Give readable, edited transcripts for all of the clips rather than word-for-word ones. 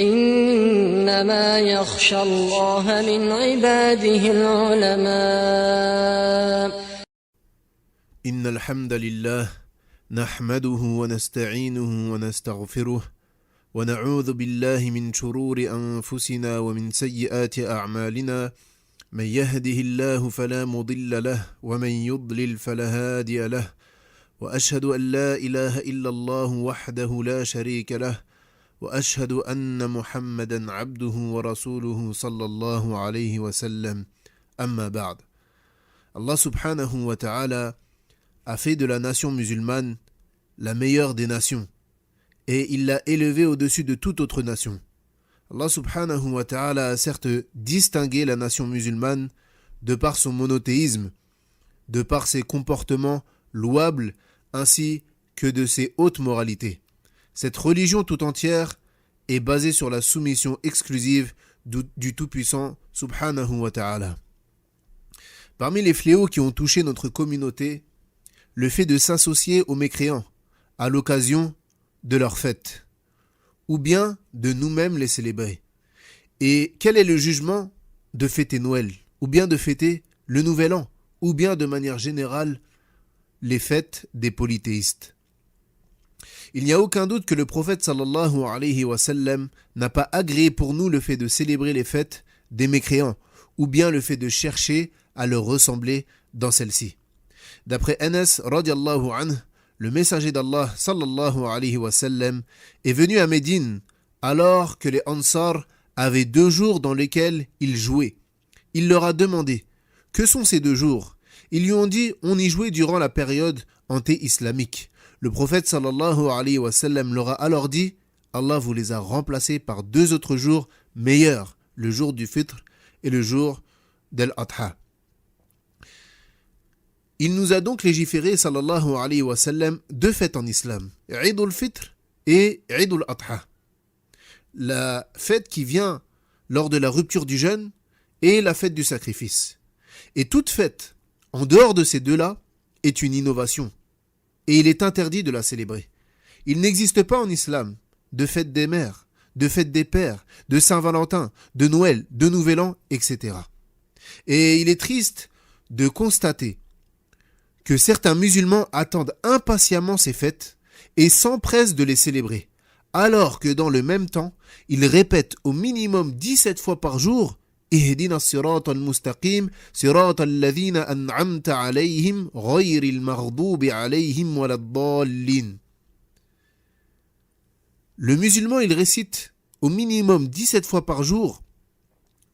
إنما يخشى الله من عباده العلماء. إن الحمد لله نحمده ونستعينه ونستغفره ونعوذ بالله من شرور أنفسنا ومن سيئات أعمالنا من يهده الله فلا مضل له ومن يضلل فلا هادي له وأشهد أن لا إله إلا الله وحده لا شريك له وأشهد أن محمدا عبده ورسوله صلى الله عليه وسلم أما بعد. Allah subhanahu wa ta'ala a fait de la nation musulmane la meilleure des nations et il l'a élevée au-dessus de toute autre nation. Allah subhanahu wa ta'ala a certes distingué la nation musulmane de par son monothéisme, de par ses comportements louables ainsi que de ses hautes moralités. Cette religion tout entière est basée sur la soumission exclusive du Tout-Puissant subhanahu wa ta'ala. Parmi les fléaux qui ont touché notre communauté, le fait de s'associer aux mécréants à l'occasion de leurs fêtes, ou bien de nous-mêmes les célébrer. Et quel est le jugement de fêter Noël, ou bien de fêter le Nouvel An, ou bien de manière générale les fêtes des polythéistes? Il n'y a aucun doute que le prophète sallallahu alayhi wa sallam n'a pas agréé pour nous le fait de célébrer les fêtes des mécréants, ou bien le fait de chercher à leur ressembler dans celle-ci. D'après Anas radiallahu anhu, le messager d'Allah sallallahu alayhi wa sallam est venu à Médine alors que les Ansar avaient 2 jours dans lesquels ils jouaient. Il leur a demandé « Que sont ces 2 jours ?» Ils lui ont dit « On y jouait durant la période anté-islamique. » Le prophète sallallahu alayhi wa sallam leur a alors dit « Allah vous les a remplacés par 2 autres jours meilleurs, le jour du Fitr et le jour d'Al-Adha. » Il nous a donc légiféré sallallahu alayhi wa sallam 2 fêtes en islam, Eid al-Fitr et Eid al-Adha. La fête qui vient lors de la rupture du jeûne et la fête du sacrifice. Et toute fête en dehors de ces 2-là est une innovation. Et il est interdit de la célébrer. Il n'existe pas en islam de fête des mères, de fête des pères, de Saint-Valentin, de Noël, de Nouvel An, etc. Et il est triste de constater que certains musulmans attendent impatiemment ces fêtes et s'empressent de les célébrer, alors que dans le même temps, ils répètent au minimum 17 fois par jour اهدنا الصراط المستقيم صراط الذين أنعمت عليهم غير المغضوب عليهم ولا الضالين. Le musulman, il récite au minimum 17 fois par jour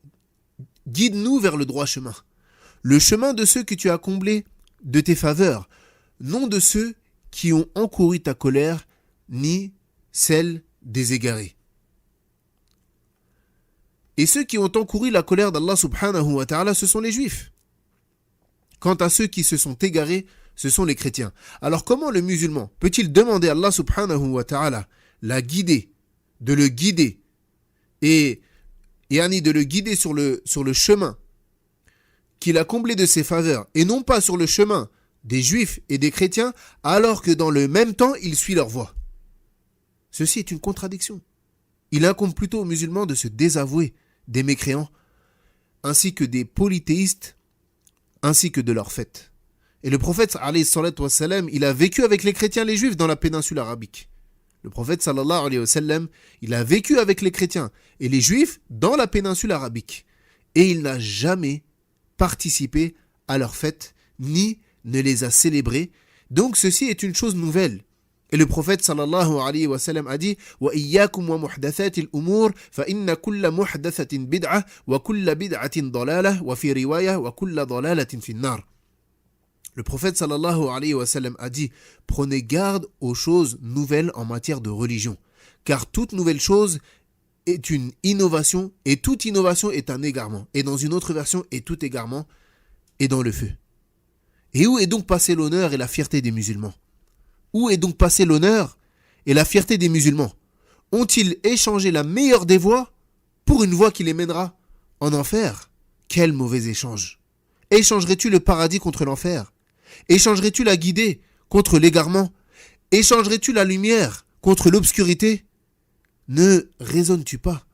« Guide-nous vers le droit chemin, le chemin de ceux que tu as comblés de tes faveurs, non de ceux qui ont encouru ta colère, ni celle des égarés. » Et ceux qui ont encouru la colère d'Allah subhanahu wa ta'ala, ce sont les juifs. Quant à ceux qui se sont égarés, ce sont les chrétiens. Alors comment le musulman peut-il demander à Allah subhanahu wa ta'ala la guider, de le guider, et de le guider sur le chemin qu'il a comblé de ses faveurs, et non pas sur le chemin des juifs et des chrétiens, alors que dans le même temps, il suit leur voie? Ceci est une contradiction. Il incombe plutôt aux musulmans de se désavouer des mécréants, ainsi que des polythéistes, ainsi que de leurs fêtes. Et le prophète, alayhi salatu wassalam, il a vécu avec les chrétiens et les juifs dans la péninsule arabique. Le prophète, sallallahu alayhi wa sallam, il a vécu avec les chrétiens et les juifs dans la péninsule arabique. Et il n'a jamais participé à leurs fêtes, ni ne les a célébrées. Donc ceci est une chose nouvelle. Et le prophète sallallahu alayhi wa sallam a dit wa iyyakum wa muhdathatil umur fa inna kulla muhdathatin bid'ah wa kulla bid'atin dalalah wa fi riwaya wa kulla dalalatin fin nar. Le prophète sallallahu alayhi wa sallam a dit prenez garde aux choses nouvelles en matière de religion, car toute nouvelle chose est une innovation et toute innovation est un égarement. Et dans une autre version, et tout égarement est dans le feu. Et où est donc passé l'honneur et la fierté des musulmans? Où est donc passé l'honneur et la fierté des musulmans? Ont-ils échangé la meilleure des voies pour une voie qui les mènera en enfer? Quel mauvais échange! Échangerais-tu le paradis contre l'enfer? Échangerais-tu la guidée contre l'égarement? Échangerais-tu la lumière contre l'obscurité? Ne raisonnes-tu pas?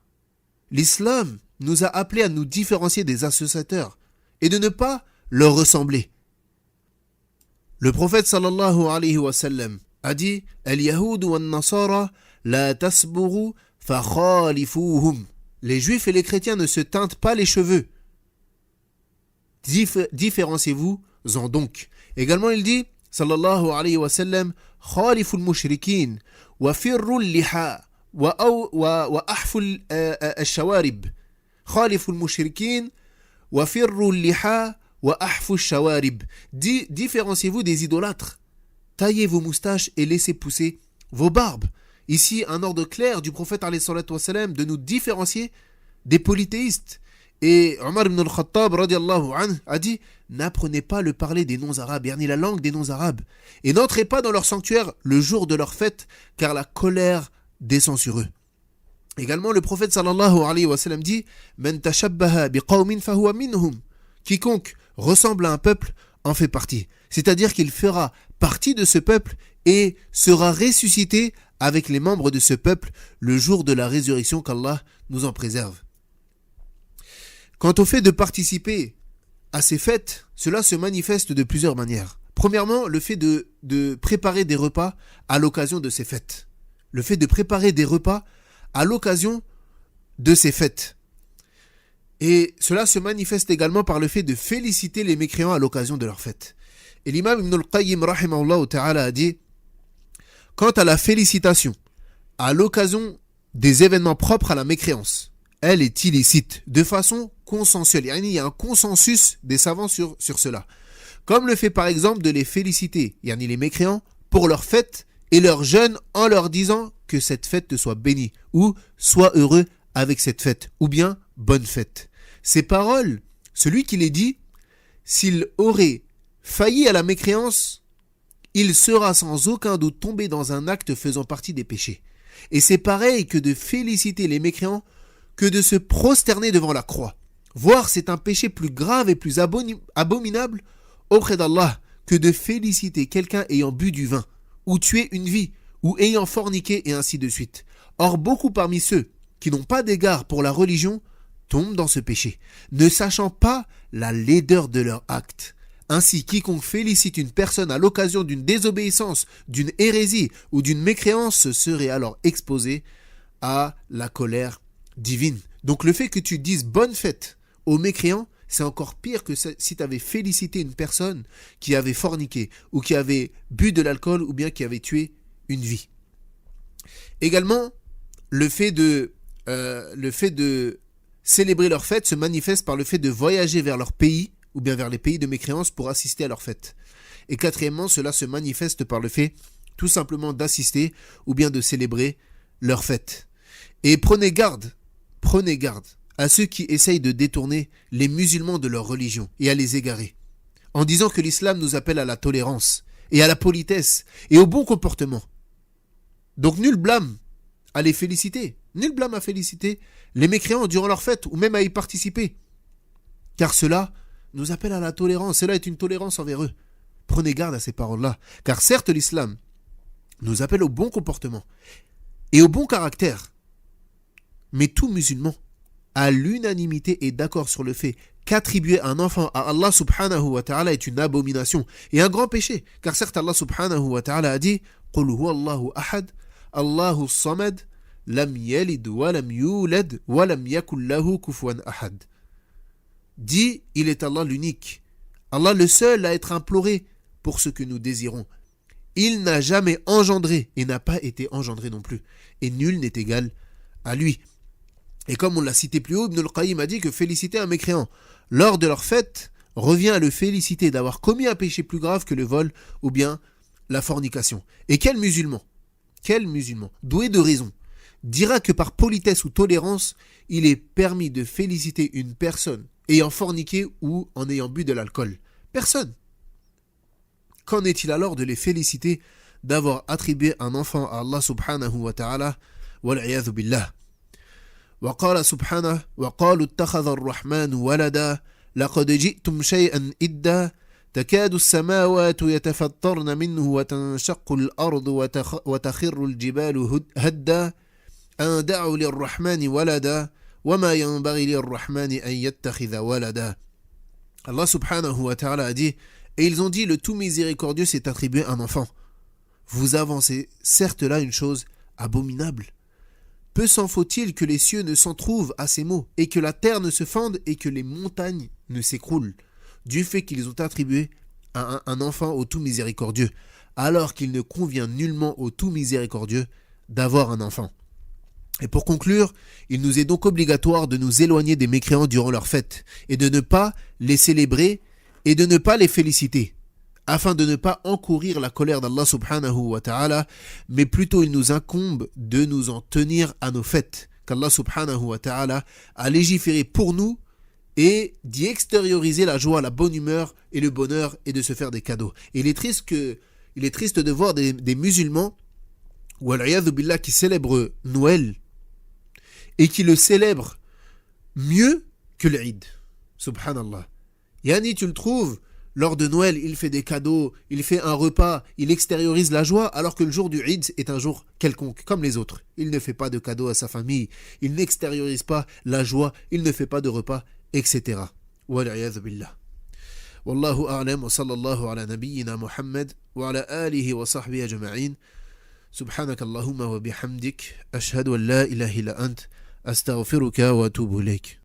L'islam nous a appelés à nous différencier des associateurs et de ne pas leur ressembler. Le prophète sallallahu alayhi wa sallam a dit Al-Yahoud wa Nasara la tasburu fa khalifuhum. Les juifs et les chrétiens ne se teintent pas les cheveux. Différenciez-vous-en donc. Également il dit sallallahu alayhi wa sallam Khaliful mushrikin wa firrul liha wa ahful al-shawarib. Khaliful mushrikin wa firrul liha wa ahful shawarib. Différenciez-vous des idolâtres. Taillez vos moustaches et laissez pousser vos barbes. Ici, un ordre clair du prophète alayhi salatu wa salam de nous différencier des polythéistes. Et Omar ibn al-Khattab radiallahu anhu a dit n'apprenez pas le parler des non-arabes, ni la langue des non-arabes, et n'entrez pas dans leur sanctuaire le jour de leur fête, car la colère descend sur eux. Également, le prophète sallallahu alayhi wa sallam dit Man tashabbaha biqawmin fahuwa minhum. Quiconque ressemble à un peuple en fait partie. C'est-à-dire qu'il fera partie de ce peuple et sera ressuscité avec les membres de ce peuple le jour de la résurrection, qu'Allah nous en préserve. Quant au fait de participer à ces fêtes, cela se manifeste de plusieurs manières. Premièrement, le fait de préparer des repas à l'occasion de ces fêtes. Le fait de préparer des repas à l'occasion de ces fêtes. Et cela se manifeste également par le fait de féliciter les mécréants à l'occasion de leurs fêtes. Et l'imam Ibn al-Qayyim rahimahullah ta'ala a dit quant à la félicitation à l'occasion des événements propres à la mécréance, elle est illicite de façon consensuelle. Il y a un consensus des savants sur cela. Comme le fait par exemple de les féliciter, les mécréants, pour leur fête et leur jeûne en leur disant que cette fête te soit bénie ou sois heureux avec cette fête ou bien bonne fête. Ces paroles, celui qui les dit, s'il aurait failli à la mécréance, il sera sans aucun doute tombé dans un acte faisant partie des péchés. Et c'est pareil que de féliciter les mécréants que de se prosterner devant la croix. Voire c'est un péché plus grave et plus abominable auprès d'Allah que de féliciter quelqu'un ayant bu du vin, ou tué une vie, ou ayant forniqué et ainsi de suite. Or beaucoup parmi ceux qui n'ont pas d'égard pour la religion tombent dans ce péché, ne sachant pas la laideur de leur acte. Ainsi, quiconque félicite une personne à l'occasion d'une désobéissance, d'une hérésie ou d'une mécréance serait alors exposé à la colère divine. Donc le fait que tu dises bonne fête aux mécréants, c'est encore pire que si tu avais félicité une personne qui avait forniqué ou qui avait bu de l'alcool ou bien qui avait tué une vie. Également, le fait de célébrer leur fête se manifeste par le fait de voyager vers leur pays ou bien vers les pays de mécréance pour assister à leur fête. Et quatrièmement, cela se manifeste par le fait tout simplement d'assister ou bien de célébrer leur fête. Et prenez garde à ceux qui essayent de détourner les musulmans de leur religion et à les égarer, en disant que l'islam nous appelle à la tolérance et à la politesse et au bon comportement. Donc nul blâme à les féliciter, nul blâme à féliciter les mécréants durant leur fête ou même à y participer, car cela nous appelle à la tolérance, cela est une tolérance envers eux. Prenez garde à ces paroles-là, car certes l'islam nous appelle au bon comportement et au bon caractère, mais tout musulman à l'unanimité est d'accord sur le fait qu'attribuer un enfant à Allah subhanahu wa ta'ala est une abomination et un grand péché. Car certes Allah subhanahu wa ta'ala a dit Qul huwa Allahu ahad, Allahu samad, lam yalid wa lam yulad wa lam yakul lahu kufuwan ahad. Dit, il est Allah l'unique, Allah le seul à être imploré pour ce que nous désirons. Il n'a jamais engendré et n'a pas été engendré non plus. Et nul n'est égal à lui. Et comme on l'a cité plus haut, Ibn al-Qayyim a dit que féliciter un mécréant lors de leur fête revient à le féliciter d'avoir commis un péché plus grave que le vol ou bien la fornication. Et quel musulman, doué de raison, dira que par politesse ou tolérance, il est permis de féliciter une personne ayant forniqué ou en ayant bu de l'alcool? Personne. Qu'en est-il alors de les féliciter d'avoir attribué un enfant à Allah subhanahu wa ta'ala? Wal'iyadhu billah. وقال سبحانه وقالوا اتخذ الرحمن ولدا لقد جئتم شيئا إدا تكاد السماوات يتفطرن منه وتنشق الأرض وتخر الجبال هدا أن دعوا للرحمن ولدا وما ينبغي للرحمن أن يتخذ ولدا. Allah subhanahu wa ta'ala a dit, et ils ont dit, le tout miséricordieux s'est attribué un enfant. Vous avancez certes là une chose abominable. Peu s'en faut-il que les cieux ne s'en trouvent à ces mots, et que la terre ne se fende, et que les montagnes ne s'écroulent, du fait qu'ils ont attribué un enfant au tout miséricordieux, alors qu'il ne convient nullement au tout miséricordieux d'avoir un enfant. Et pour conclure, il nous est donc obligatoire de nous éloigner des mécréants durant leurs fêtes, et de ne pas les célébrer, et de ne pas les féliciter, afin de ne pas encourir la colère d'Allah subhanahu wa ta'ala, mais plutôt il nous incombe de nous en tenir à nos fêtes, qu'Allah subhanahu wa ta'ala a légiféré pour nous, et d'y extérioriser la joie, la bonne humeur et le bonheur, et de se faire des cadeaux. Et il est triste de voir des musulmans, wal'iyadhu billah, qui célèbrent Noël, et qui le célèbrent mieux que l'Eid. Subhanallah. Yani, tu le trouves, lors de Noël, il fait des cadeaux, il fait un repas, il extériorise la joie, alors que le jour du Eid est un jour quelconque, comme les autres. Il ne fait pas de cadeaux à sa famille, il n'extériorise pas la joie, il ne fait pas de repas, etc. Wal'iyadhu billah. Wallahu a'lam wa sallallahu ala nabiyyina Muhammad wa ala alihi wa sahbihi ajma'in. سبحانك اللهم وبحمدك أشهد أن لا إله إلا أنت أستغفرك وأتوب إليك.